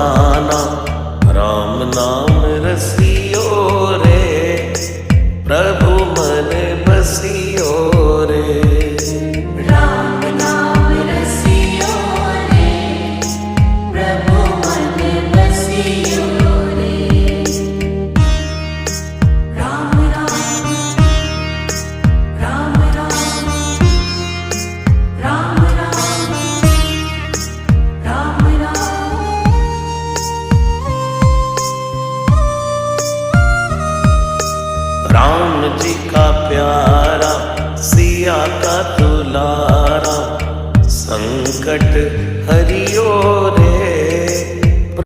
दीवाना, राम नाम रसियो रे, प्रभु मन बसियो रे। राम नाम रसियो रे, प्रभु मन बसियो रे। राम राम राम राम राम राम राम राम। राम जी का प्यारा, सिया का दुलारा, संकट